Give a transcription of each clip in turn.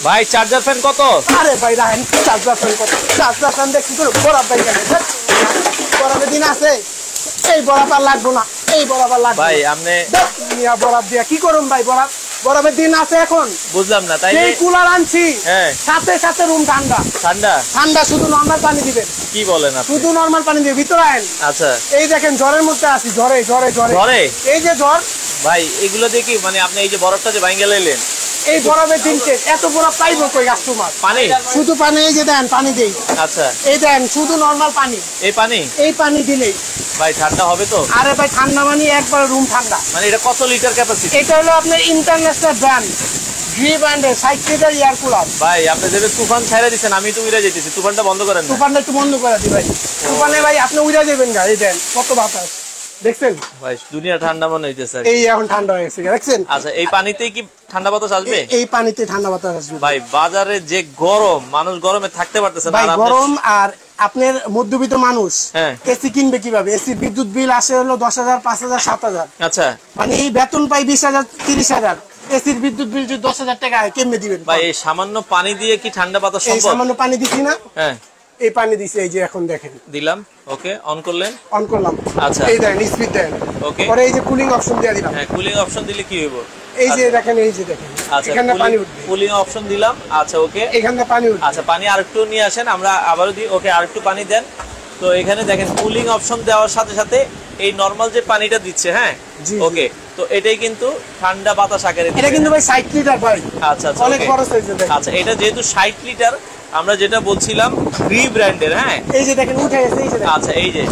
ভাই charger fan কত? আরে ভাই রাখেন চার্জার ফ্যান কত, চার্জার ফ্যান দেখি তো বরাব ভাই কেন বরাবের দিন আছে, এই বরাব আর লাগবো না, এই বরাব আর লাগবে ভাই আপনি মিয়া বরাব দিয়া কি করুন ভাই, বরাবের দিন আছে এখন বুঝলাম না তাই এই কুলার আনছি হ্যাঁ সাথে সাথে রুম ঠান্ডা ঠান্ডা ঠান্ডা, শুধু নরমাল পানি দিবেন। কি বলেন আপনি? শুধু নরমাল পানি দিয়ে ভিতরে আইন। আচ্ছা এই দেখেন জ্বরের মধ্যে আছি, জ্বরে জ্বরে জ্বরে জ্বরে এই যে জ্বর ভাই এগুলো দেখি মানে আপনি এই যে বরফটা যে ভাঙে লাইলেন এই বরফের দিন শেষ, এত বরফ পাইবো কই কাস্টমার? পানি শুধু পানি, এই যে দেন পানি দেই। আচ্ছা এই দেন শুধু নরমাল পানি, এই পানি দিলেই ভাই ঠান্ডা হবে তো? আরে ভাই ঠান্ডা মানে একবার রুম ঠান্ডা। মানে এটা কত লিটার ক্যাপাসিটি? এটা হলো আপনার ইন্টারন্যাশনাল ব্র্যান্ড গ্রি ব্র্যান্ডের 60 লিটার এয়ার কুলার। ভাই আপনি যেটা তুফান ছাইরা দিবেন, আমি তো উড়ে যাইতেছি, তুফানটা বন্ধ করেন না। তুফানটা একটু বন্ধ করে দিই ভাই, তুফানে ভাই আপনি উড়ে যাবেন গা। এই দেন কত বাতাস দেখছেন ভাই, দুনিয়া ঠান্ডা মনে হইতেছে। এই এখন ঠান্ডা হয়ে গেছে দেখছেন। আচ্ছা এই পানিতেই কি ঠান্ডা বাতাস আসবে? এই পানিতে ঠান্ডা বাতাস আসবে ভাই। বাজারে যে গরম, মানুষ গরমে থাকতে পারতেছে না ভাই, গরম। আর আপনার মধ্যবিত্ত মানুষ এসি কিনবে কিভাবে? এসি বিদ্যুৎ বিল আসে হলো 10,000, 5,000, 7,000। আচ্ছা মানে এই বেতন পাই 20,000, 30,000, এসির বিদ্যুৎ বিল যদি 10,000 টাকা কেমনে দিবেন ভাই? এই সামান্য পানি দিয়ে কি ঠান্ডা বাতাস সম্ভব? এই সামান্য পানি দিছি না, হ্যাঁ এই পানি দিছি, এই যে এখন দেখেন দিলাম। ওকে অন করলেন? অন করলাম। আচ্ছা এই দেখেন স্পিড দেন। ওকে পরে এই যে কুলিং অপশন দিয়ে দিলাম। হ্যাঁ কুলিং অপশন দিলে কি হইব? এই যে দেখেন, এই যে দেখেন এখানে পানি উঠবে, কুলিং অপশন দিলাম। আচ্ছা ওকে এখানে পানি উঠবে। আচ্ছা পানি আরেকটু নিয়ে আসেন, আমরা আবারও দিই। ওকে আরেকটু পানি দেন। তো এখানে দেখেন কুলিং অপশন দেওয়ার সাথে সাথে এই নরমাল যে পানিটা দিচ্ছে, হ্যাঁ ওকে, তো এটাই কিন্তু ঠান্ডা বাতাস আকারে। এটা কিন্তু ভাই 60 লিটার ভাই। আচ্ছা আচ্ছা অনেক বড় সাইজের দেখেন। আচ্ছা এটা যেহেতু 60 লিটার, আমরা যেটা বলছিলাম গ্রি ব্র্যান্ডের, হ্যাঁ এই যে দেখেন উঠে গেছে, এই যে দেখেন। আচ্ছা এই যে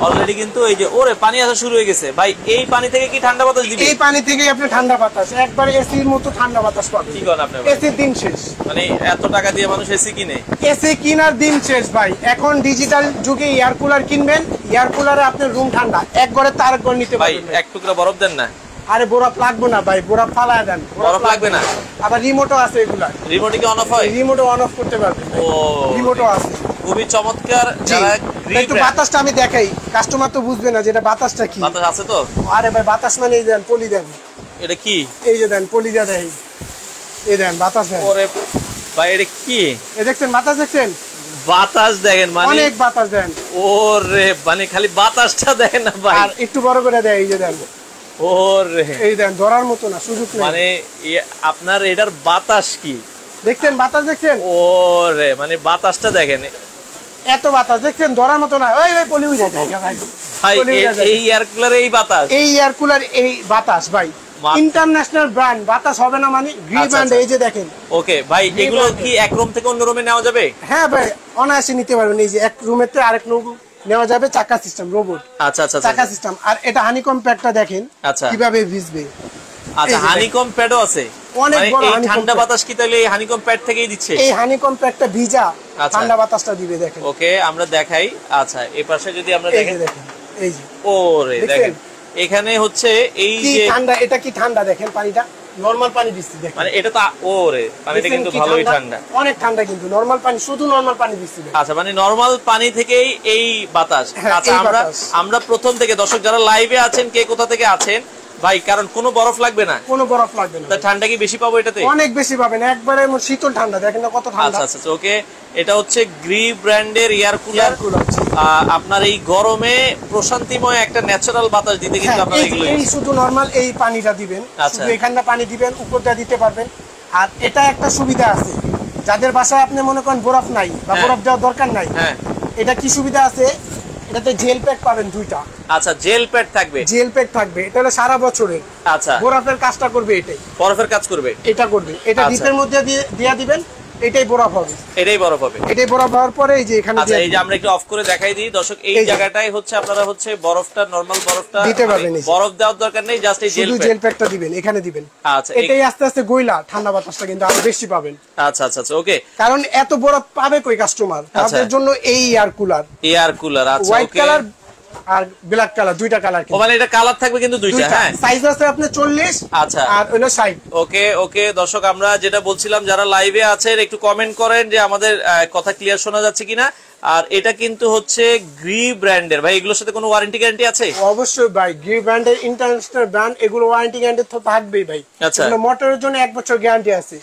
অলরেডি কিন্তু এই যে ওরে পানি আসা শুরু হয়ে গেছে ভাই। এই পানি থেকে কি ঠান্ডা বাতাস দিবে? এই পানি থেকেই আপনি ঠান্ডা বাতাস, একবার এসির মতো ঠান্ডা বাতাস পাবেন। কি করেন আপনি? এসির দিন শেষ। মানে এত টাকা দিয়ে মানুষ এসি কিনে? এসি কিনার দিন শেষ ভাই। এখন ডিজিটাল যুগে এয়ার কুলার কিনবেন, এয়ার কুলারে আপনার রুম ঠান্ডা, এক ঘরে তার এক ঘর নিতে ভাই। পারবেন। এক টুকরা বরফ দেন না? আরে বরফ লাগবে না ভাই, বরফ ফালায় দেন, বরফ লাগবে না। আবার রিমোটও আছে, এগুলা রিমোটে কি অন অফ হয়? রিমোটও অন অফ করতে পারবেন। ও রিমোটও আছে। খুবই চমৎকার। যারা একটু বাতাসটা আমি দেখাই, কাস্টমার তো বুঝবে না যেটা বাতাসটা কি। বাতাস আছে তো? আরে ভাই বাতাস মানে এই দেন পলি দেন। এটা কি? এই যে দেন পলি দেন, এই দেন বাতাস দেন। ওরে ভাই এটা কি? এই দেখছেন বাতাস, দেখছেন বাতাস দেখেন, মানে অনেক বাতাস দেন। ওরে মানে খালি বাতাসটা দেখেন না ভাই। আর একটু বড় করে দেয়, এই যে দেন। ওরে এই দেন ধরার মতো না, সুযোগ নেই। মানে আপনার এটার বাতাস কি দেখছেন? বাতাস দেখছেন? ওরে মানে বাতাসটা দেখেন, এত বাতাস দেখছেন, ধরার মতো না। ওই ভাই পলি উড়ে যায় ভাই। ভাই এই এয়ার কুলারে এই বাতাস, এই এয়ার কুলার এই বাতাস ভাই ইন্টারন্যাশনাল ব্র্যান্ড, বাতাস হবে না মানে গ্রি ব্র্যান্ড। এই যে দেখেন। ওকে ভাই এগুলো কি এক রুম থেকে অন্য রুমে নেওয়া যাবে? হ্যাঁ ভাই অনায়াসে নিতে পারবেন। এই যে এক রুমের থেকে আরেক রুম নেওয়া যাবে, চাকা সিস্টেম, রোবট। আচ্ছা আচ্ছা চাকা সিস্টেম। আর এটা হানিকম প্যাডটা দেখেন কিভাবে ভিজবে। আচ্ছা হানিকম প্যাডও আছে? অনেক বড় এই ঠান্ডা বাতাস কি তাহলে এই হানিকম প্যাড থেকেই দিচ্ছে? এই হানিকম প্যাডটা ভিজা ঠান্ডা বাতাসটা দিবে দেখেন। ওকে আমরা দেখাই। আচ্ছা এই পাশে যদি আমরা দেখেন, এই যে ওরে দেখেন এখানে হচ্ছে এই যে ঠান্ডা, এটা কি ঠান্ডা দেখেন, পানিটা নরমাল পানি দিচ্ছি দেখেন। মানে এটা তো ওরে পানিটা কিন্তু ভালোই ঠান্ডা, অনেক ঠান্ডা কিন্তু নরমাল পানি, শুধু নরমাল পানি দিচ্ছি। আচ্ছা মানে নরমাল পানি থেকেই এই বাতাস। আচ্ছা আমরা প্রথম থেকে দর্শক যারা লাইভে আছেন, কে কোথা থেকে আছেন ভাই, কারণ কোনো বরফ লাগবে না, কোনো বরফ লাগবে না। ঠান্ডা কি বেশি পাবো এটাতে? অনেক বেশি পাবেন, একবারে শীতল ঠান্ডা দেখেন না কত ঠান্ডা। আচ্ছা আচ্ছা ওকে, এটা হচ্ছে গ্রি ব্র্যান্ডের এয়ার কুলার। আপনার এই গরমে প্রশান্তিময় একটা ন্যাচারাল বাতাস দিতে কিন্তু আপনারা এগুলো এই শুধু নরমাল এই পানিটা দিবেন, শুধু এখানটা পানি দিবেন, উপরটা দিতে পারবেন। আর এটা একটা সুবিধা আছে, যাদের বাসায় আপনি মনে করেন বরফ নাই বা বরফ দেওয়ার দরকার নাই, এটা কি সুবিধা আছে, এটাতে জেল প্যাক পাবেন 2টা। আচ্ছা জেল প্যাড থাকবে? জেল প্যাক থাকবে, এটা হলো সারা বছরের। আচ্ছা বরফের কাজটা করবে, এটাই বরফের কাজ করবে, এটা করবে। এটা ডিপের মধ্যে দিয়ে দিবেন, এটাই বরফ হবে, এটাই বরফ হবে। এটাই বরফ হওয়ার পরে এই যে এখানে আচ্ছা এই যে আমরা একটু অফ করে দেখাই দিই দর্শক, এই জায়গাটাই হচ্ছে আপনারা হচ্ছে বরফটা, নরমাল বরফটা দিতে পারবেন। বরফ দেওয়ার দরকার নেই, জাস্ট এই জেল প্যাকটা দিবেন, এখানে দিবেন। আচ্ছা এটাই আস্তে আস্তে গইলা ঠান্ডা বাতাসটা কিন্তু আরো বেশি পাবেন। আচ্ছা আচ্ছা আচ্ছা ওকে, কারণ এত বরফ পাবে কই কাস্টমার, তাদের জন্য এই এয়ার কুলার। আচ্ছা হোয়াইট কালার আর ব্ল্যাক কালার, 2টা কালার। ও মানে এটা কালার থাকবে কিন্তু 2টা, হ্যাঁ সাইজ আছে আপনার 40। আচ্ছা আর হলো 60। ওকে ওকে দর্শক আমরা যেটা বলছিলাম, যারা লাইভে আছেন একটু কমেন্ট করেন যে আমাদের কথা ক্লিয়ার শোনা যাচ্ছে কিনা। আর এটা কিন্তু হচ্ছে গ্রি ব্র্যান্ডের। ভাই এগুলোর সাথে কোনো ওয়ারেন্টি গ্যারান্টি আছে? অবশ্যই ভাই, গ্রি ব্র্যান্ডের ইন্টারন্যাশনাল ব্র্যান্ড, এগুলো ওয়ারেন্টি গ্যারান্টি তো থাকবেই ভাই। আচ্ছা মোটরের জন্য 1 বছর গ্যারান্টি আছে।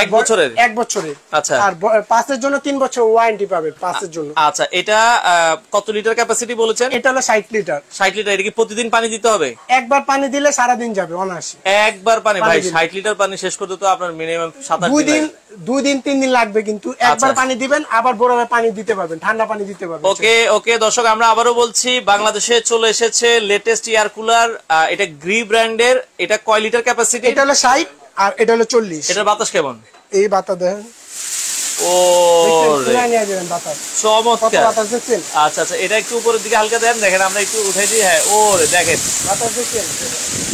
এক বছরের? এক বছরের। আচ্ছা। আর 5 এর জন্য 3 বছর ওয়ারেন্টি পাবে 5 এর জন্য। আচ্ছা, এটা কত লিটার ক্যাপাসিটি বলেছেন? এটা হলো 60 লিটার। 60 লিটার। এটা কি প্রতিদিন পানি দিতে হবে? একবার পানি দিলে সারা দিন যাবে অনায়াসে। একবার পানি ভাই 60 লিটার পানি শেষ করতে তো আপনার মিনিমাম 7-8 দিন, 2 দিন 3 দিন লাগবে, কিন্তু একবার পানি দিবেন আবার বরফে পানি দিতে পারবেন, ঠান্ডা পানি দিতে পারবেন। ওকে ওকে দর্শক, আমরা আবারও বলছি বাংলাদেশে চলে এসেছে লেটেস্ট এয়ার কুলার। এটা গ্রি ব্র্যান্ডের। এটা কয় লিটার ক্যাপাসিটি? এটা হলো 60 আর এটা হলো 40। এটার বাতাস কেমন? এই বাতাস দেখেন। চমৎকার। আচ্ছা আচ্ছা, এটা একটু উপরের দিকে হালকা দেন, দেখেন আমরা একটু উঠাই দিই। হ্যাঁ, ওরে দেখেন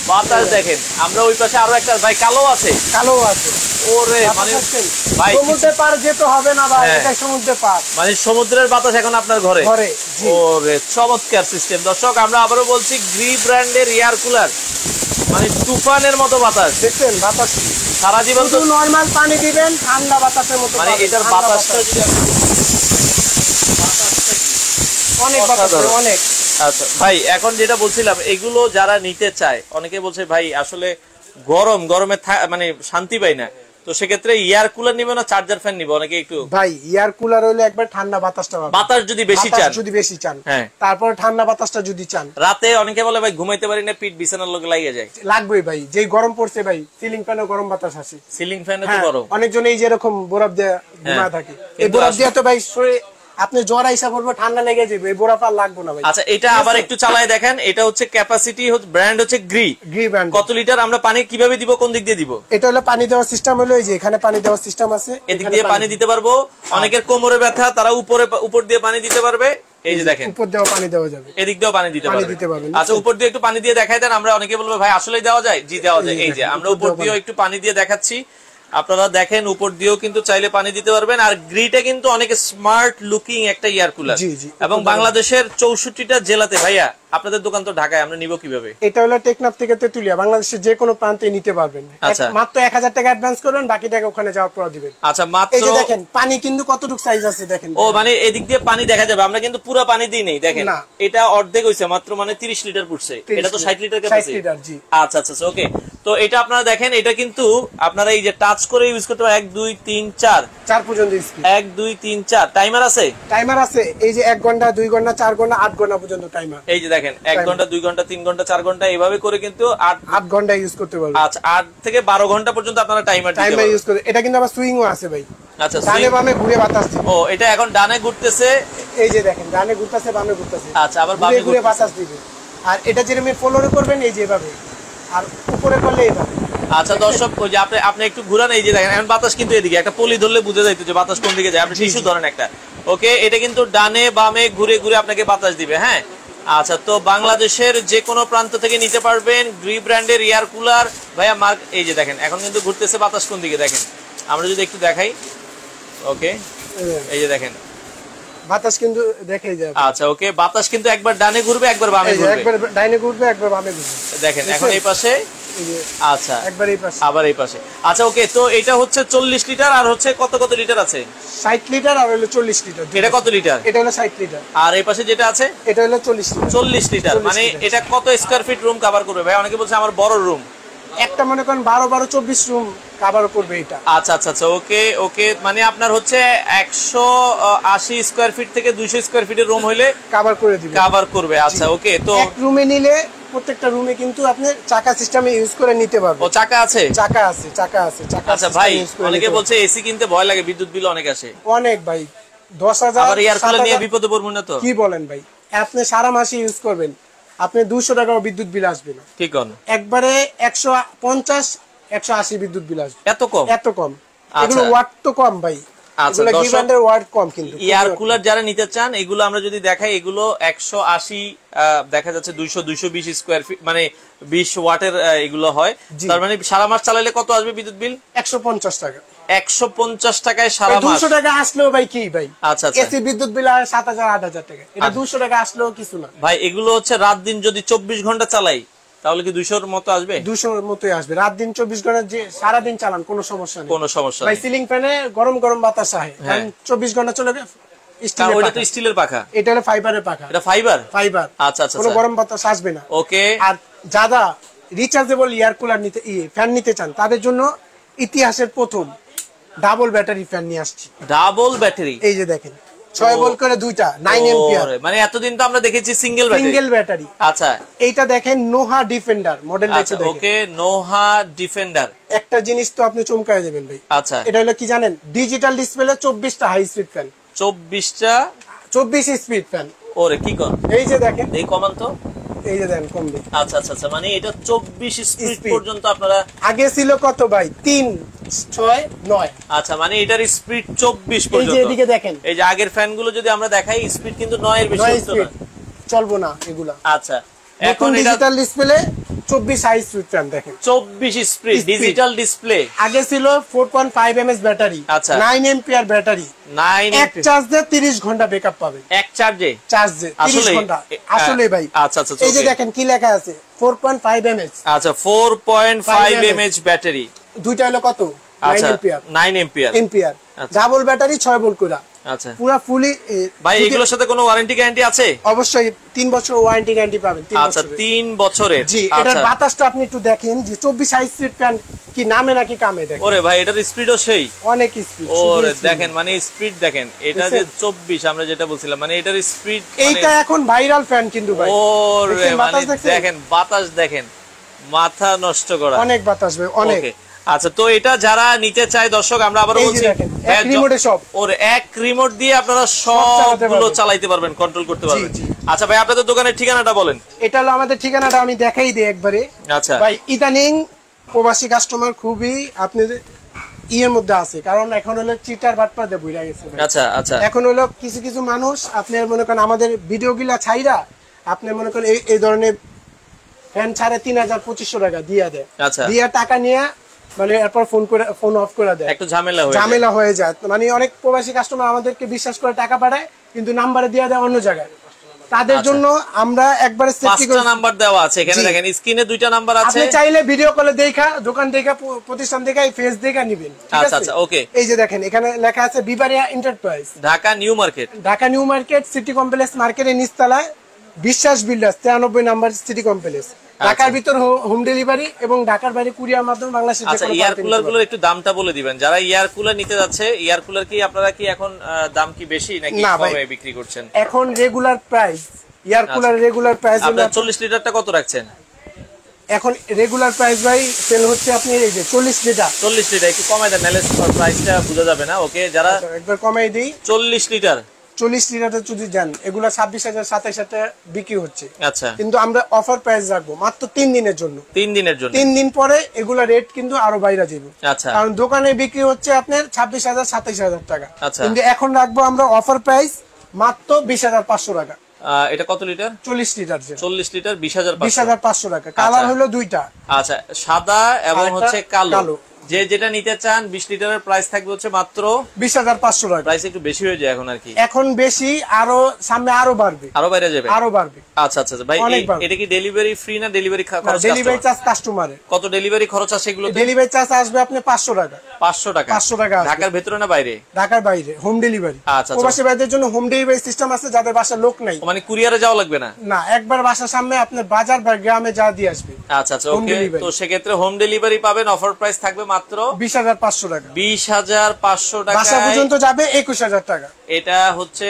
বাতাস দেখেন। আমরা ওই পাশে আরো একটা ভাই কালো আছে। ওরে মানে ভাই সমুদ্রের পার যেতে হবে না ভাই, এটা সমুদ্রের পার, মানে সমুদ্রের বাতাস এখন আপনার ঘরে। ওরে চমৎকার সিস্টেম। দর্শক, আমরা আবারও বলছি গ্রি ব্র্যান্ডের এয়ার কুলার, মানে তুফানের মতো বাতাস। দেখছেন বাতাস সারা জীবন তো নরমাল পানি দিবেন, ঠান্ডা বাতাসের মতো, মানে এটার বাতাসটা যদি অনেক বাতাস, অনেক। আচ্ছা ভাই, এখন যেটা বলছিলাম, এগুলো যারা নিতে চায়, অনেকে বলছে ভাই আসলে গরমে মানে শান্তি পাই না, তো সেক্ষেত্রে এয়ার কুলার নিবে না চার্জার ফ্যান নিবে? অনেকে একটু ভাই এয়ার কুলার হইলে একবার ঠান্ডা বাতাসটা পাবেন, বাতাস যদি বেশি চান, হ্যাঁ, তারপর ঠান্ডা বাতাসটা যদি চান। রাতে অনেকে বলে ভাই ঘুমাইতে পারি না, পিঠ বিছানার লগে লাগিয়ে যায়। লাগবেই ভাই, যেই গরম পড়ছে ভাই, সিলিং ফ্যানে গরম বাতাস আসে। সিলিং ফ্যানে তো গরম। অনেকজন এই যে এরকম বরফ দিয়ে ঘুমায় থাকে, এই বরফ দিয়ে তো ভাই আপনি জ্বর আইসা পড়বে, ঠান্ডা লেগে যাবে, এই বরফ আর লাগবে না ভাই। আচ্ছা, এটা আবার একটু চালায় দেখেন। এটা হচ্ছে ক্যাপাসিটি, ব্র্যান্ড হচ্ছে গ্রি ব্র্যান্ড। কত লিটার? আমরা পানি কিভাবে দিব, কোন দিক দিয়ে দিব? এটা হলো পানি দেওয়ার সিস্টেম, হলো এই যে এখানে পানি দেওয়ার সিস্টেম আছে, এদিক দিয়ে পানি দিতে পারবো। অনেকের কোমরে ব্যথা, তারা উপর দিয়ে পানি দিতে পারবে। এই যে দেখেন, উপর দিয়েও পানি দেওয়া যাবে, এদিক দিয়েও পানি দিতে পারবে। আচ্ছা, উপর দিয়ে একটু পানি দিয়ে দেখাই দেন। আমরা অনেকে বলবো ভাই আসলেই দেওয়া যায়। জি দেওয়া যায়। এই যে আমরা উপর দিয়েও একটু পানি দিয়ে দেখাচ্ছি, আপনারা দেখেন। উপর দিয়েও কিন্তু চাইলে পানি দিতে পারবেন। আর গ্রিটা কিন্তু অনেক স্মার্ট লুকিং একটা এয়ার কুলার, এবং বাংলাদেশের 64টা জেলাতে। ভাইয়া আপনাদের দোকান তো ঢাকায়, আমরা নিব কিভাবে? এটা হলো টেকনাফ থেকে তেতুলিয়া, বাংলাদেশের যে কোনো প্রান্তে নিতে পারবেন। মাত্র 1000 টাকা অ্যাডভান্স করবেন, বাকি টাকা ওখানে যাওয়ার পর দিবেন। আচ্ছা, মাত্র। এই যে দেখেন পানি কিন্তু কতটুকু সাইজ আছে দেখেন। ও মানে এদিক দিয়ে পানি দেখা যাবে, আমরা কিন্তু পুরো পানি দিই নেই। দেখেন এটা অর্ধেক হইছে মাত্র, মানে 30 লিটার পড়ছে। এটা তো 60 লিটার ক্যাপাসিটি। আচ্ছা আচ্ছা ওকে। তো এটা আপনারা দেখেন, এটা কিন্তু আপনারা এই যে টাচ করে ইউজ করতে পারেন। 1 2 3 4 পর্যন্ত স্পিড। 1 2 3 4 টাইমার আছে। এই যে 1 ঘন্টা 2 ঘন্টা 4 ঘন্টা 8 ঘন্টা পর্যন্ত টাইমার। এই যে দেখেন 1 ঘন্টা 2 ঘন্টা 3 ঘন্টা 4 ঘন্টা এইভাবে করে কিন্তু 8 ঘন্টা ইউজ করতে পারবেন। আচ্ছা, 8 থেকে 12 ঘন্টা পর্যন্ত আপনারা টাইমার ইউজ করে। এটা কিন্তু আবার সুইংও আছে ভাই। আচ্ছা, ডানে বামে ঘুরে বাতাস দিবে। ও এটা এখন ডানে ঘুরতেছে। এই যে দেখেন ডানে ঘুরতেছে বামে ঘুরতেছে। আচ্ছা, আবার বামে ঘুরে বাতাস দিবে। আর এটা যেরকম ফ্লোরে করবেন এই যে এভাবে, আর উপরে করলে এইভাবে। আচ্ছা দর্শক, ওই যে আপনি একটু ঘুরান। এই যে দেখেন এখন বাতাস কিন্তু এদিকে, একটা পলি ধরলে বুঝে যাইতো যে বাতাস কোন দিকে যায়। আপনি টিস্যু ধরেন একটা। ওকে, এটা কিন্তু ডানে বামে ঘুরে ঘুরে আপনাকে বাতাস দিবে। হ্যাঁ, আচ্ছা, তো বাংলাদেশের যে কোনো প্রান্ত থেকে নিতে পারবেন গ্রি ব্র্যান্ডের এয়ার কুলার। ভাইয়া মার্ক, এই যে দেখেন এখন কিন্তু ঘুরতেছে বাতাস কোন দিকে দেখেন। আমরা যদি একটু দেখাই। ওকে, এই যে দেখেন বাতাস কিন্তু দেখাই যায়। আচ্ছা ওকে, বাতাস কিন্তু একবার ডানে ঘুরবে একবার বামে ঘুরবে, একবার ডানে ঘুরবে একবার বামে ঘুরবে। দেখেন এখন এই পাশে, আচ্ছা একবার এই পাশে, আবার এই পাশে। আচ্ছা ওকে, তো এটা হচ্ছে 40 লিটার। আর হচ্ছে কত লিটার আছে? 60 লিটার আর হলো 40 লিটার। এটা কত লিটার? এটা হলো 60 লিটার। আর এই পাশে যেটা আছে এটা হলো 40 লিটার। মানে এটা কত স্কয়ার ফিট রুম কভার করবে ভাই? অনেকে বলছে আমার বড় রুম। একটা মনে করেন 12-24 রুম কভার করবে এটা। আচ্ছা আচ্ছা আচ্ছা ওকে ওকে, মানে আপনার হচ্ছে 180 স্কয়ার ফিট থেকে 200 স্কয়ার ফিটের রুম হইলে কভার করে দিবে, কভার করবে। আচ্ছা ওকে, তো এক রুমে নিলে প্রত্যেকটা রুমে কিন্তু আপনি চাকা সিস্টেমে ইউজ করে নিতে পারবেন। ও চাকা আছে? চাকা আছে, চাকা আছে, চাকা। আচ্ছা ভাই, অনেকে বলছে এসি কিনতে ভয় লাগে, বিদ্যুৎ বিল অনেক আসে। অনেক ভাই, 10,000। আবার এয়ার কুলার নিয়ে বিপদে পড়বেন না তো? কি বলেন ভাই, আপনি সারা মাসে ইউজ করবেন, আপনি 200 টাকা বিদ্যুৎ বিল আসবে না। ঠিক কোন একবারে 150-180 বিদ্যুৎ বিল আসবে। এত কম? এত কম। এগুলো ওয়াট তো কম ভাই। আচ্ছা, এগুলো গিভেন্ডের ওয়াট কম। কিন্তু এয়ার কুলার যারা নিতে চান, এগুলো আমরা যদি দেখাই, এগুলো 180 দেখা যাচ্ছে 200-220 স্কয়ার ফিট, মানে 20 ওয়াটের এগুলো হয়। তার মানে সারা মাস চালালে কত আসবে বিদ্যুৎ বিল? 150 টাকা। 150 টাকায় সারা মাস। 200 টাকা আসলেও ভাই কি ভাই? আচ্ছা আচ্ছা, এসি বিদ্যুৎ বিল আর 7,000-8,000 টাকা। এটা 200 টাকা আসলেও কিছু না ভাই। এগুলো হচ্ছে রাত দিন যদি 24 ঘন্টা চালাই তাহলে কি 200 এর মতো আসবে? 200 এর মতোই আসবে। রাত দিন 24 ঘন্টা যে সারা দিন চালান কোনো সমস্যা নেই, কোনো সমস্যা নেই ভাই। সিলিং ফ্যানে গরম গরম বাতাস আসে, কারণ 24 ঘন্টা চলে স্টিলের পাখা। ওটা তো স্টিলের পাখা, এটা হলো ফাইবারের পাখা। এটা ফাইবার? ফাইবার। আচ্ছা আচ্ছা, কোনো গরম বাতাস আসবে না। ওকে। আর যারা রিচার্জেবল এয়ার কুলার নিতে ফ্যান নিতে চান, তাদের জন্য ইতিহাসের প্রথম ডাবল ব্যাটারি ফ্যান নিয়ে আসছি। ডাবল ব্যাটারি, এই যে দেখেন 6 ভোল্ট করে দুইটা 9 এম্পিয়ার। মানে এতদিন তো আমরা দেখেছি সিঙ্গেল ব্যাটারি। আচ্ছা এইটা দেখেন নোহা ডিফেন্ডার মডেল দেখে দেখেন। ওকে, নোহা ডিফেন্ডার। একটা জিনিস তো আপনি চমকায় যাবেন ভাই। আচ্ছা, এটা হলো কি জানেন, ডিজিটাল ডিসপ্লে 24টা high speed fan. 24 speed fan. ওরে কি কর, এই যে দেখেন, এই কমান তো, এই যে দেখেন কমবে। আচ্ছা আচ্ছা আচ্ছা, মানে এটা 24 স্পিড পর্যন্ত আপনারা। আগে ছিল কত ভাই, 3, 6, 9। আচ্ছা, মানে এটার স্পিড 24 পর্যন্ত। এই যে এদিকে দেখেন, এই যে আগের ফ্যান গুলো যদি আমরা দেখাই, স্পিড কিন্তু 9 এর বেশি হতো না, চলবো না এগুলা। আচ্ছা, এখন digital display 24 high speed fan দেখেন, 24 স্পিড ডিজিটাল ডিসপ্লে। আগে ছিল 4.5 mAh ব্যাটারি, আচ্ছা 9 এম্পিয়ার ব্যাটারি, 9 এক চার্জে 30 ঘন্টা ব্যাকআপ পাবেন। এক চার্জে 30 ঘন্টা আসলে ভাই। আচ্ছা আচ্ছা, এই যে দেখেন কি লেখা আছে, 4.5 mAh। আচ্ছা, 4.5 mAh ব্যাটারি। দুইটা হলো কত, 9 ampere. 9 ampere. Double battery 6 volt করে। আচ্ছা, পুরো ফুলি। ভাই এগুলোর সাথে কোনো ওয়ারেন্টি গ্যারান্টি আছে? অবশ্যই 3 বছর ওয়ারেন্টি গ্যারান্টি পাবেন। আচ্ছা, 3 বছরের। জি, এটার বাতাসটা আপনি একটু দেখেন যে 24 হাই স্পিড ফ্যান কি নামে নাকি কামে দেখেন। ওরে ভাই, এটার স্পিডও সেই অনেক স্পিড। ওরে দেখেন, মানে স্পিড দেখেন, এটা যে 24 আমরা যেটা বলছিলাম, মানে এটার স্পিড, এইটা এখন ভাইরাল ফ্যান কিন্তু ভাই। ওরে মানে দেখেন বাতাস, দেখেন মাথা নষ্ট করা, অনেক বাতাস ভাই, অনেক। আচ্ছা, তো এটা যারা নিতে চায় দর্শক, আমরা আবার বলছি, এক রিমোটে সব, ওর এক রিমোট দিয়ে আপনারা সবগুলো চালাইতে পারবেন, কন্ট্রোল করতে পারবেন। আচ্ছা ভাই, আপনাদের দোকানের ঠিকানাটা বলেন। এটা হলো আমাদের ঠিকানাটা, আমি দেখাই দিই একবারে। আচ্ছা ভাই, ইদানিং প্রবাসী কাস্টমার খুবই আপনাদের ইয়ের মধ্যে আছে, কারণ এখন হলো চিটার বাটপার দিয়ে বইরা গেছে। আচ্ছা আচ্ছা, এখন হলো কিছু কিছু মানুষ আপনার মনে করেন আমাদের ভিডিওগুলা ছাইরা আপনি মনে করেন এই ধরনের ফ্যান ছাড়ে 3000-2500 টাকা দিয়া দেয়। আচ্ছা, দিয়া টাকা নিয়ে মানে এরপর ফোন অফ করে দেয়, একটু ঝামেলা হয়ে যায়। মানে অনেক প্রবাসী কাস্টমার আমাদেরকে বিশ্বাস করে টাকা পাঠায়, কিন্তু নাম্বারে দিয়ে দেয় অন্য জায়গায়। তাদের জন্য আমরা একবারে সেফটি করে 5টা নাম্বার দেওয়া আছে এখানে, দেখেন স্ক্রিনে 2টা নাম্বার আছে। আপনি চাইলে ভিডিও কলে দেখা, দোকান দেখা, প্রতিষ্ঠান দেখা, ফেস দেখা নেবেন। আচ্ছা আচ্ছা, ওকে। এই যে দেখেন এখানে লেখা আছে বিবারিয়া enterprise, Dhaka New Market, City Complex মার্কেটের নিচতলায়, বিশ্বাস বিল্ডার্স 93 নাম্বার সিটি কমপ্লেক্স। ঢাকার ভিতর হোম ডেলিভারি এবং ঢাকার বাইরে কুরিয়ার মাধ্যমে বাংলাদেশে। আচ্ছা, এয়ার কুলার গুলোর একটু দামটা বলে দিবেন। যারা এয়ার কুলার নিতে যাচ্ছে, এয়ার কুলার কি আপনারা কি এখন দাম কি বেশি নাকি কমে বিক্রি করছেন? এখন regular price, air cooler regular price হলো 40 লিটারটা কত রাখছেন এখন? রেগুলার প্রাইস ভাই সেল হচ্ছে আপনি এই যে 40 লিটার একটু কমাই দেন, নাহলে প্রাইসটা বোঝা যাবে না। ওকে, যারা একবার কমাই দেই, 40 লিটার যদি যান, এগুলা 26,000 27,000 বিক্রি হচ্ছে। আচ্ছা, কিন্তু আমরা অফার প্রাইস রাখবো মাত্র 3 দিনের জন্য। 3 দিন পরে এগুলা রেট কিন্তু আরো বাইরে যাবে। আচ্ছা, কারণ দোকানে বিক্রি হচ্ছে আপনার 26,000 27,000 টাকা। আচ্ছা, কিন্তু এখন রাখবো আমরা অফার প্রাইস মাত্র 20,500 টাকা। এটা কত লিটার? 40 লিটার। 40 লিটার 20,500 টাকা। কালার হলো দুইটা। আচ্ছা, সাদা এবং হচ্ছে কালো। যেটা নিতে চান 20 লিটারের প্রাইস থাকবে হচ্ছে মাত্র 20,500 টাকা। প্রাইস একটু বেশি হয়ে যায় এখন আর কি, এখন বেশি, আরো সামনে আরো বাড়বে, আরো বাইরে যাবে, আরো বাড়বে। আচ্ছা আচ্ছা ভাই, এটা কি ডেলিভারি ফ্রি না ডেলিভারি খরচ? ডেলিভারি চার্জ কাস্টমারের। কত ডেলিভারি খরচ আছে এগুলো? ডেলিভারি চার্জ আসবে আপনি 500 টাকা। 500 টাকা। ঢাকার ভিতরে না বাইরে? ঢাকার বাইরে হোম ডেলিভারি। আচ্ছা, প্রবাসী ভাইদের জন্য হোম ডেলিভারি সিস্টেম আছে, যাদের বাসায় লোক নাই, মানে কুরিয়ারে যাওয়া লাগবে না। না, একবার বাসার সামনে আপনার বাজার বা গ্রামে যা দিয়ে আসবে। আচ্ছা আচ্ছা, ওকে। তো সেক্ষেত্রে হোম ডেলিভারি পাবেন, অফার প্রাইস থাকবে মাত্র 20,500 টাকা। 20,500 টাকা বাসা পর্যন্ত যাবে 21,000 টাকা। এটা হচ্ছে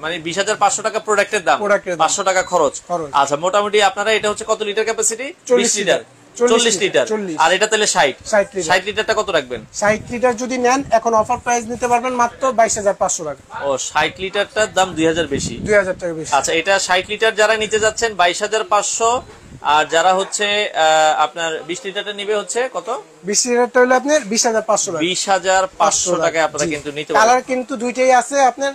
মানে 20,500 টাকা প্রোডাক্টের দাম, 500 টাকা খরচ। আচ্ছা, মোটামুটি আপনারা, এটা হচ্ছে কত লিটার ক্যাপাসিটি? 20 litre, 40 litre. আর এটা তাহলে 60 লিটারটা কত রাখবেন? 60 লিটার যদি নেন এখন অফার প্রাইস নিতে পারবেন মাত্র 22,500 টাকা। ও, 60 লিটারটার দাম 2000 বেশি, 2000 টাকা বেশি। আচ্ছা, এটা 60 লিটার যারা নিতে যাচ্ছেন 22,500, আর যারা হচ্ছে আপনার 20 লিটারটা নিবে হচ্ছে কত? 20 লিটারটা হলো আপনার 20,500 টাকা। 20,500 টাকায় আপনারা কিন্তু নিতে পারবেন। কালার কিন্তু দুইটাই আছে আপনার,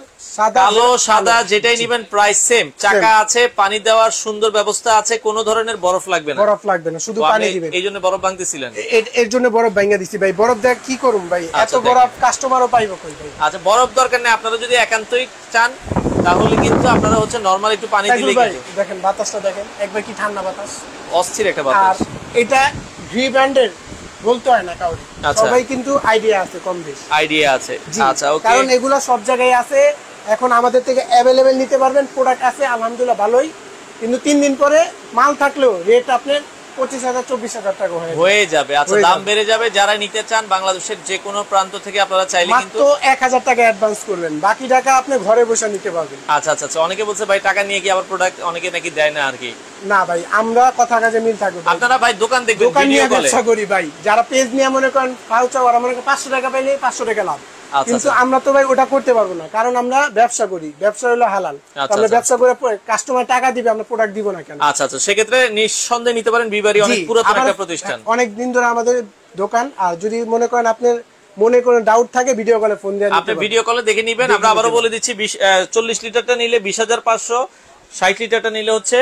কালো সাদা যেটাই নিবেন প্রাইস সেম। চাকা আছে, পানি দেওয়ার সুন্দর ব্যবস্থা আছে, কোনো ধরনের বরফ লাগবে না, শুধু পানি দিবেন। এই জন্য বরফ ভাঙতেছিলেন? এর জন্য বরফ ভাঙা দিছি ভাই। বরফ দেখ কি করুম ভাই, এত বরফ কাস্টমারও পাইবো কই ভাই? আচ্ছা, বরফ দরকার নেই, আপনারা যদি একান্তই চান তাহলে কিন্তু আপনারা হচ্ছে নরমাল একটু পানি দিলে কিন্তু দেখেন বাতাসটা দেখেন একবার কি ঠান্ডা বাতাস, অস্থির একটা বাতাস। আর এটা ভি ব্র্যান্ডের বলতে হয় না কাউরি, সবাই কিন্তু আইডিয়া আছে, কম বেশি আইডিয়া আছে। আচ্ছা, ওকে। কারণ এগুলা সব জায়গায় আছে, এখন আমাদের থেকে অ্যাভেলেবেল নিতে পারবেন, প্রোডাক্ট আছে আলহামদুলিল্লাহ ভালোই। কিন্তু 3 দিন পরে মাল থাকলেও রেট আপনার 25,000-24,000 টাকা হয়ে যাবে। আচ্ছা, দাম বেড়ে যাবে। যারা নিতে চান বাংলাদেশের যে কোনো প্রান্ত থেকে আপনারা চাইলে কিন্তু মাত্র 1,000 টাকা অ্যাডভান্স করবেন, বাকি টাকা আপনি ঘরে বসে নিতে পারবেন। আচ্ছা আচ্ছা আচ্ছা, অনেকে বলছে ভাই টাকা নিয়ে কি আবার প্রোডাক্ট অনেকে নাকি দেয় না আর কি। না ভাই, আমরা কথা কাজে মিল থাকবে। আপনারা ভাই দোকান দেখবেন, দোকান নিয়ে ভিডিও কলে ব্যবসা করি ভাই। যারা পেজ নিয়ে মনে করেন ফাউচা, ওরা মনে করেন 500 টাকা পাইলে 500 টাকা লাভ। কিন্তু আমরা তো ভাই ওটা করতে পারবো না, কারণ আমরা ব্যবসা করি, ব্যবসা হলো হালাল। আমরা ব্যবসা করে কাস্টমার টাকা দিবে, আমরা প্রোডাক্ট দিব না কেন? আচ্ছা আচ্ছা, সেক্ষেত্রে নিঃসন্দেহে নিতে পারেন। বিবারি অনেক পুরাতন একটা প্রতিষ্ঠান, অনেক দিন ধরে আমাদের দোকান। আর যদি মনে করেন আপনার মনে কোনো ডাউট থাকে, ভিডিও কলে ফোন দিয়ে আপনি ভিডিও কলে দেখে নেবেন। আমরা আবারও বলে দিচ্ছি, 40 লিটারটা নিলে 20,500, 60 লিটারটা নিলে হচ্ছে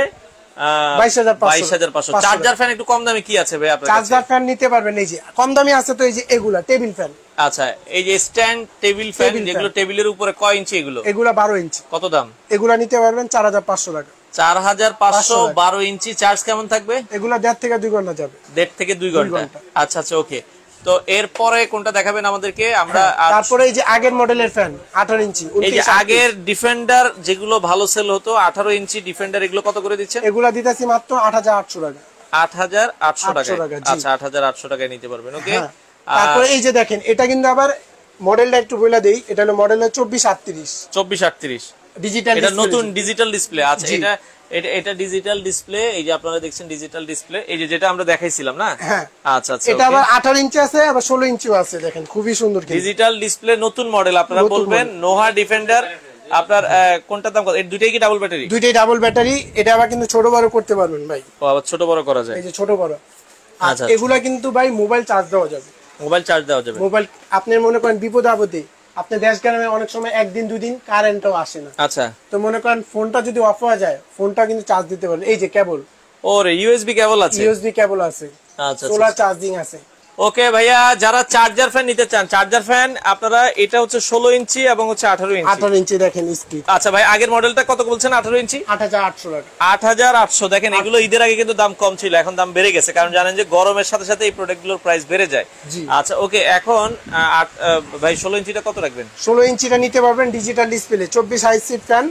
22,500। চার্জার ফ্যান একটু কম দামে কি আছে ভাই আপনার কাছে? চার্জার ফ্যান নিতে পারবেন, এই যে কম দামি আছে তো, এই যে এগুলা টেবিল ফ্যান। আচ্ছা, এই যে স্ট্যান্ড টেবিল ফ্যান, যেগুলো টেবিলের উপরে কয় ইঞ্চি এগুলো? এগুলা 12 ইঞ্চি। কত দাম? এগুলা নিতে পারবেন 4,500 টাকা। 4,500, 12 ইঞ্চি। চার্জ কেমন থাকবে? এগুলা 1.5 থেকে 2 ঘন্টা যাবে। 1.5 থেকে 2 ঘন্টা। আচ্ছা আচ্ছা, ওকে। তো এরপরে কোনটা দেখাবেন আমাদেরকে? আমরা তারপরে এই যে আগের মডেলের ফ্যান 18 ইঞ্চি। এই যে আগের ডিফেন্ডার যেগুলো ভালো সেল হতো, 18 ইঞ্চি ডিফেন্ডার, এগুলো কত করে দিচ্ছেন? এগুলা দিতেছি মাত্র 8,800 টাকা। 8,800 টাকা। আচ্ছা, 8,800 টাকায় নিতে পারবেন। ওকে। তারপরে এই যে দেখেন, এটা কিন্তু আবার মডেলটা একটু বলে দেই। এটা হলো মডেল 2438। 2438 ডিজিটাল, এটা নতুন ডিজিটাল ডিসপ্লে। আচ্ছা, এটা ডিজিটাল ডিসপ্লে। এই যে আপনারা দেখছেন ডিজিটাল ডিসপ্লে, এই যে যেটা আমরা দেখাইছিলাম না? হ্যাঁ। আচ্ছা আচ্ছা, এটা আবার 18 ইঞ্চি আছে, আবার 16 ইঞ্চিও আছে। দেখেন খুবই সুন্দর ডিজিটাল ডিসপ্লে, নতুন মডেল। আপনারা বলবেন নোহা ডিফেন্ডার। আপনার কোনটা দাম কত? এই দুইটাই কি ডাবল ব্যাটারি? দুইটাই ডাবল ব্যাটারি। এটা আবার কিন্তু ছোট বড় করতে পারবেন ভাই। ও, আবার ছোট বড় করা যায়। এই যে ছোট বড়। আচ্ছা, এগুলা কিন্তু ভাই মোবাইল চার্জ দেওয়া যাবে। মোবাইল চার্জ দেওয়া যাবে। মোবাইল আপনি মনে করেন বিপদ আপদে, আপনি দেশ গ্রামে অনেক সময় 1 দিন 2 দিন কারেন্টও আসে না। আচ্ছা, তো মনে করেন ফোনটা যদি অফ হয়ে যায়, ফোনটা কিন্তু চার্জ দিতে পারবেন। এই যে কেবল, ওরে ইউএসবি কেবল আছে। ইউএসবি কেবল আছে। আচ্ছা, সোলার চার্জিং আছে। ওকে ভাইয়া, যারা চার্জার ফ্যান নিতে চান, চার্জার ফ্যান আপনারা, এটা হচ্ছে 16 ইঞ্চি এবং হচ্ছে 18 ইঞ্চি। 18 ইঞ্চি দেখেন স্পিড। আচ্ছা ভাই, আগের মডেলটা কত বলছেন? 18 ইঞ্চি 8,800 টাকা। 8,800। দেখেন, এগুলো ঈদের আগে কিন্তু দাম কম ছিল, এখন দাম বেড়ে গেছে, কারণ জানেন যে গরমের সাথে সাথে এই প্রোডাক্টগুলোর প্রাইস বেড়ে যায়। আচ্ছা, ওকে। এখন ভাই 16 ইঞ্চিটা কত রাখবেন? 16 ইঞ্চিটা নিতে পারবেন digital display, 24 high seat fan.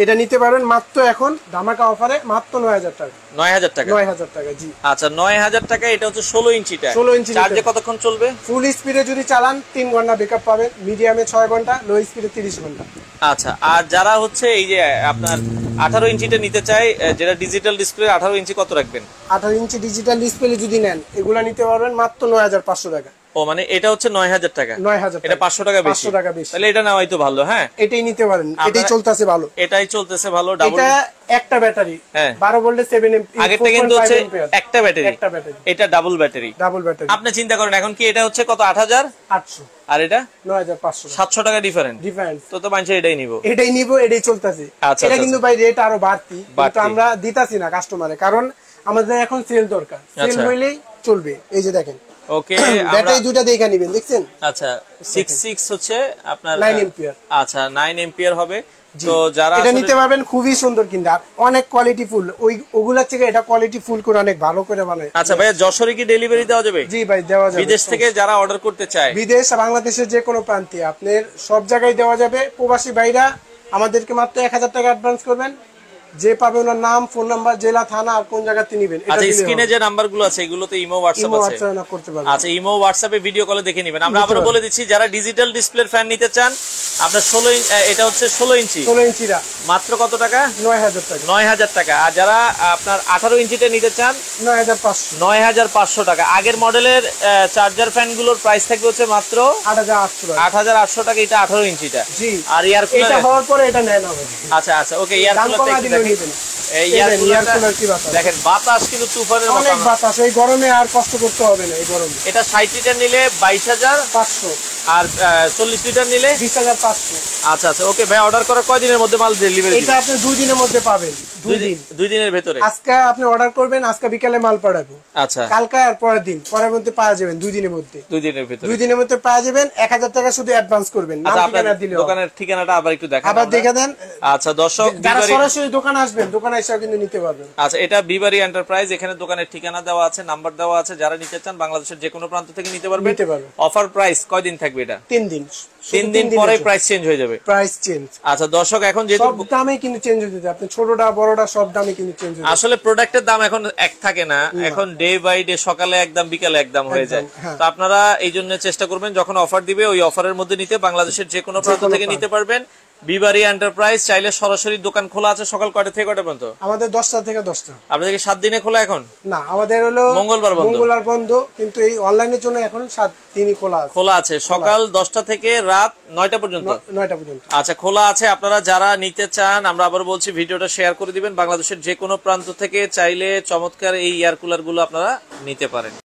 এটা নিতে পারবেন মাত্র এখন ধামাকা অফারে মাত্র 9,000 টাকা। 9,000 টাকা? 9,000 টাকা, জি। আচ্ছা, 9,000 টাকা। এটা হচ্ছে 16 ইঞ্চিটা। 16 ইঞ্চি। চার্জে কতক্ষণ চলবে? ফুল স্পিডে যদি চালান 3 ঘন্টা ব্যাকআপ পাবেন, মিডিয়ামে 6 ঘন্টা, লো স্পিডে 30 ঘন্টা। আচ্ছা, আর যারা হচ্ছে এই যে আপনার 18 ইঞ্চিটা নিতে চায়, যেটা ডিজিটাল ডিসপ্লে, 18 ইঞ্চি কত রাখবেন? 18 ইঞ্চি ডিজিটাল ডিসপ্লে যদি নেন, এগুলা নিতে পারবেন মাত্র 9,500 টাকা। ও, মানে এটা হচ্ছে 9,000 টাকা। 9,000 এটা 500 টাকা বেশি। 500 টাকা বেশি। তাহলে এটা নেওয়াই তো ভালো। হ্যাঁ, এটাই নিতে পারেন, এটাই চলতেছে ভালো। এটাই চলতেছে ভালো। ডাবল, এটা একটা ব্যাটারি, হ্যাঁ, 12 ভোল্টের 7 এমপি। আগেরটা কিন্তু হচ্ছে একটা ব্যাটারি, একটা ব্যাটারি। এটা ডাবল ব্যাটারি। Double battery. আপনি চিন্তা করেন, এখন কি এটা হচ্ছে কত? 8,800। আর এটা 9,500। 700 টাকা ডিফারেন্স। তো মানুষ এটাই নিব, এটাই নিব, এটাই চলতেছে। এটা কিন্তু ভাই রেট আরো বাড়তি, কিন্তু আমরা দিতাছি না কাস্টমারে, কারণ আমাদের এখন সেল দরকার। সেল হইলেই চলবে। এই যে দেখেন, ওকে, ব্যাটারি দুটো দেখে নেবেন, দেখছেন? আচ্ছা, 66 হচ্ছে আপনার 9 এম্পিয়ার। আচ্ছা, 9 এম্পিয়ার হবে। তো যারা এটা নিতে পারবেন, খুবই সুন্দর, কিন্তু অনেক কোয়ালিটি ফুল। ওগুলা থেকে এটা কোয়ালিটি ফুল করে অনেক ভালো করে বানায়। আচ্ছা ভাই, যশোরে কি ডেলিভারি দেওয়া যাবে? জি ভাই, দেওয়া যাবে। বিদেশ থেকে যারা অর্ডার করতে চায়, বিদেশ বাংলাদেশের যে কোনো প্রান্তে আপনার সব জায়গায় দেওয়া যাবে। প্রবাসী ভাইরা আমাদেরকে মাত্র 1,000 টাকা অ্যাডভান্স করবেন, যে পাবে ওনার নাম, ফোন নাম্বার, জেলা, থানা আর কোন জায়গাতে নিবেন। আচ্ছা, স্ক্রিনে যে নাম্বারগুলো আছে এগুলোতে ইমো হোয়াটসঅ্যাপ আছে। আচ্ছা, ইমো হোয়াটসঅ্যাপে ভিডিও কলে দেখে নেবেন। আমরা আবার বলে দিচ্ছি, যারা ডিজিটাল ডিসপ্লের ফ্যান নিতে চান, আপনার 16 ইঞ্চি, এটা হচ্ছে 16 ইঞ্চি। 16 ইঞ্চিটা মাত্র কত টাকা? 9,000 টাকা। 9,000 টাকা। আর যারা আপনার 18 ইঞ্চিটা নিতে চান, 9,500। 9,500 টাকা। আগের মডেলের চার্জার ফ্যান গুলোর প্রাইস থাকবে হচ্ছে মাত্র 8,800 টাকা। 8,800 টাকা। এটা 18 ইঞ্চিটা। জি। আর এয়ার কুলার, এটা হওয়ার পরে এটা নেন হবে। আচ্ছা আচ্ছা, ওকে। এয়ার কুলার দেখেন, বাতাস কিন্তু তুফানের মতো। অনেক বাতাস, এই গরমে আর কষ্ট করতে হবে না। এই গরমে এটা 60 লিটার নিলে 22,500, আর 40 লিটার নিলে 20,500। আচ্ছা আচ্ছা, ওকে ভাই। অর্ডার করার কয়দিনের মধ্যে মাল ডেলিভারি? এটা আপনি 2 দিনের মধ্যে পাবেন। 2 দিনের ভেতরে। আজকে আপনি অর্ডার করবেন, আজকে বিকালে মাল পাঠাবো। আচ্ছা, কালকে আর পরের দিন, পরের মধ্যে পাওয়া যাবেন 2 দিনের মধ্যে। 2 দিনের ভেতরে। 2 দিনের মধ্যে পাওয়া যাবেন। 1,000 টাকা শুধু অ্যাডভান্স করবেন। নাম ঠিকানা দিলে হবে। দোকানের ঠিকানাটা আবার একটু দেখান। আবার দেখে দেন। আচ্ছা দর্শক, যারা সরাসরি দোকানে আসবেন, দোকানে এসে কিন্তু নিতে পারবেন। আচ্ছা, এটা বিবারি এন্টারপ্রাইজ। এখানে দোকানের ঠিকানা দেওয়া আছে, নাম্বার দেওয়া আছে। যারা নিতে চান বাংলাদেশের যে কোনো প্রান্ত থেকে নিতে পারবেন। অফার প্রাইস কয়দিন থাকে? থাকবে এটা? 3 দিন। 3 দিন পরে প্রাইস চেঞ্জ হয়ে যাবে। Price change. আচ্ছা দর্শক, এখন যেহেতু সব দামে কিন্তু চেঞ্জ হয়ে যাবে, আপনি ছোটটা বড়টা সব দামে কিন্তু চেঞ্জ হয়ে যাবে। আসলে প্রোডাক্টের দাম এখন এক থাকে না, এখন ডে বাই ডে সকালে একদম বিকালে একদম হয়ে যায়। তো আপনারা এই জন্য চেষ্টা করবেন যখন অফার দিবে ওই অফারের মধ্যে নিতে, বাংলাদেশের যে কোনো প্রান্ত থেকে নিতে পারবেন। বিবারি এন্টারপ্রাইজ, চাইলে সরাসরি দোকান খোলা আছে সকাল কয়টা থেকে কয়টা পর্যন্ত? আমাদের 10টা থেকে 10টা। আপনাদের কি 7 দিনে খোলা এখন? না, আমাদের হলো মঙ্গলবার বন্ধ, কিন্তু এই অনলাইনের জন্য এখন 7 দিনই খোলা আছে। সকাল 10টা থেকে রাত 9টা পর্যন্ত। 9টা পর্যন্ত আচ্ছা, খোলা আছে। আপনারা যারা নিতে চান, আমরা আবার বলছি ভিডিওটা শেয়ার করে দিবেন। বাংলাদেশের যে কোনো প্রান্ত থেকে চাইলে চমৎকার এই এয়ার কুলার গুলো আপনারা নিতে পারেন।